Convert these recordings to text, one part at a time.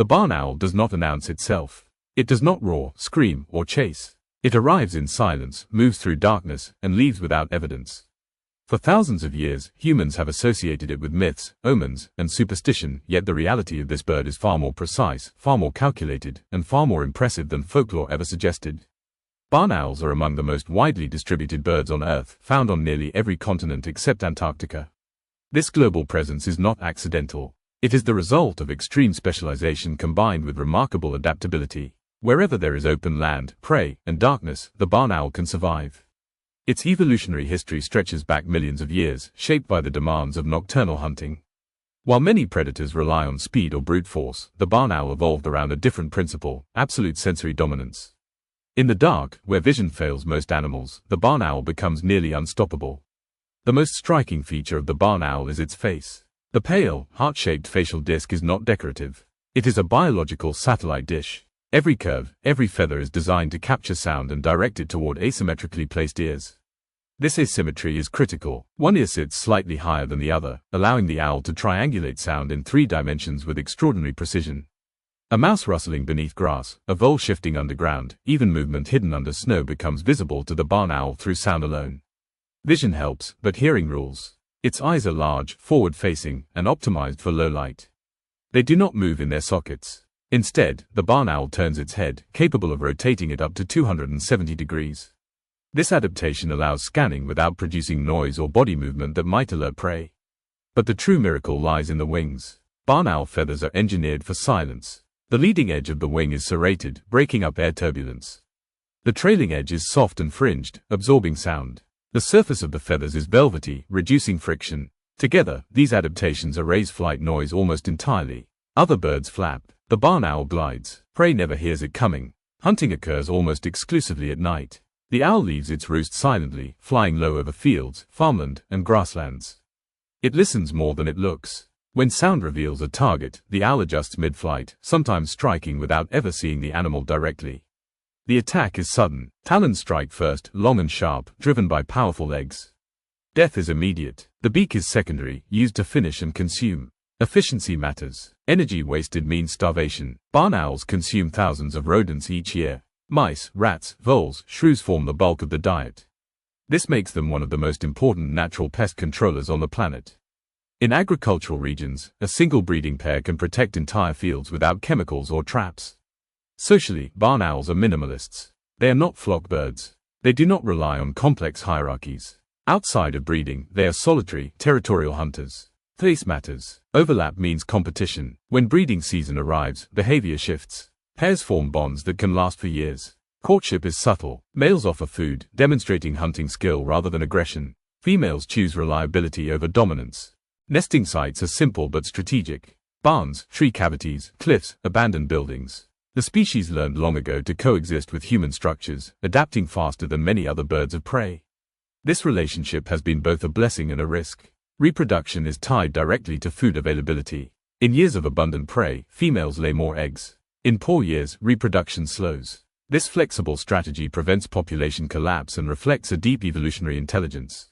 The barn owl does not announce itself. It does not roar, scream, or chase. It arrives in silence, moves through darkness, and leaves without evidence. For thousands of years, humans have associated it with myths, omens, and superstition, yet the reality of this bird is far more precise, far more calculated, and far more impressive than folklore ever suggested. Barn owls are among the most widely distributed birds on Earth, found on nearly every continent except Antarctica. This global presence is not accidental. It is the result of extreme specialization combined with remarkable adaptability. Wherever there is open land, prey, and darkness, the barn owl can survive. Its evolutionary history stretches back millions of years, shaped by the demands of nocturnal hunting. While many predators rely on speed or brute force, the barn owl evolved around a different principle: absolute sensory dominance. In the dark, where vision fails most animals, the barn owl becomes nearly unstoppable. The most striking feature of the barn owl is its face. The pale, heart-shaped facial disc is not decorative. It is a biological satellite dish. Every curve, every feather is designed to capture sound and direct it toward asymmetrically placed ears. This asymmetry is critical. One ear sits slightly higher than the other, allowing the owl to triangulate sound in 3 dimensions with extraordinary precision. A mouse rustling beneath grass, a vole shifting underground, even movement hidden under snow becomes visible to the barn owl through sound alone. Vision helps, but hearing rules. Its eyes are large, forward-facing, and optimized for low light. They do not move in their sockets. Instead, the barn owl turns its head, capable of rotating it up to 270 degrees. This adaptation allows scanning without producing noise or body movement that might alert prey. But the true miracle lies in the wings. Barn owl feathers are engineered for silence. The leading edge of the wing is serrated, breaking up air turbulence. The trailing edge is soft and fringed, absorbing sound. The surface of the feathers is velvety, reducing friction. Together, these adaptations erase flight noise almost entirely. Other birds flap. The barn owl glides. Prey never hears it coming. Hunting occurs almost exclusively at night. The owl leaves its roost silently, flying low over fields, farmland, and grasslands. It listens more than it looks. When sound reveals a target, the owl adjusts mid-flight, sometimes striking without ever seeing the animal directly. The attack is sudden. Talons strike first, long and sharp, driven by powerful legs. Death is immediate. The beak is secondary, used to finish and consume. Efficiency matters. Energy wasted means starvation. Barn owls consume thousands of rodents each year. Mice, rats, voles, shrews form the bulk of the diet. This makes them one of the most important natural pest controllers on the planet. In agricultural regions, a single breeding pair can protect entire fields without chemicals or traps. Socially, barn owls are minimalists. They are not flock birds. They do not rely on complex hierarchies. Outside of breeding, they are solitary, territorial hunters. Place matters. Overlap means competition. When breeding season arrives, behavior shifts. Pairs form bonds that can last for years. Courtship is subtle. Males offer food, demonstrating hunting skill rather than aggression. Females choose reliability over dominance. Nesting sites are simple but strategic. Barns, tree cavities, cliffs, abandoned buildings. The species learned long ago to coexist with human structures, adapting faster than many other birds of prey. This relationship has been both a blessing and a risk. Reproduction is tied directly to food availability. In years of abundant prey, females lay more eggs. In poor years, reproduction slows. This flexible strategy prevents population collapse and reflects a deep evolutionary intelligence.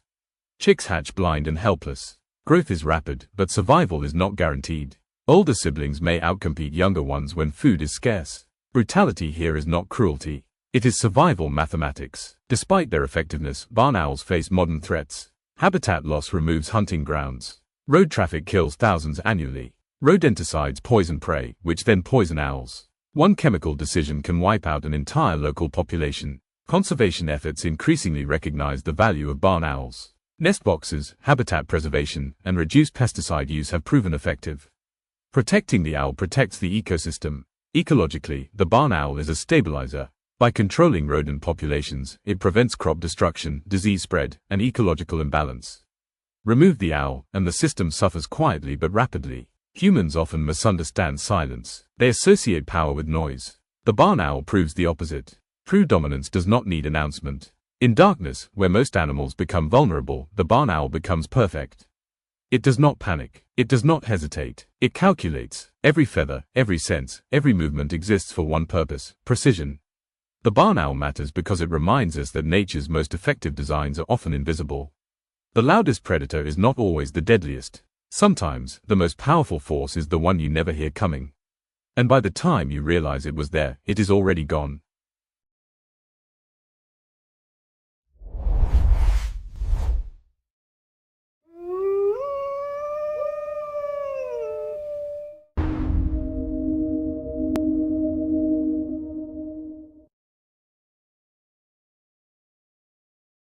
Chicks hatch blind and helpless. Growth is rapid, but survival is not guaranteed. Older siblings may outcompete younger ones when food is scarce. Brutality here is not cruelty. It is survival mathematics. Despite their effectiveness, barn owls face modern threats. Habitat loss removes hunting grounds. Road traffic kills thousands annually. Rodenticides poison prey, which then poison owls. One chemical decision can wipe out an entire local population. Conservation efforts increasingly recognize the value of barn owls. Nest boxes, habitat preservation, and reduced pesticide use have proven effective. Protecting the owl protects the ecosystem. Ecologically, the barn owl is a stabilizer. By controlling rodent populations, it prevents crop destruction, disease spread, and ecological imbalance. Remove the owl, and the system suffers quietly but rapidly. Humans often misunderstand silence. They associate power with noise. The barn owl proves the opposite. True dominance does not need announcement. In darkness, where most animals become vulnerable, the barn owl becomes perfect. It does not panic. It does not hesitate. It calculates. Every feather, every sense, every movement exists for one purpose: precision. The barn owl matters because it reminds us that nature's most effective designs are often invisible. The loudest predator is not always the deadliest. Sometimes, the most powerful force is the one you never hear coming. And by the time you realize it was there, it is already gone.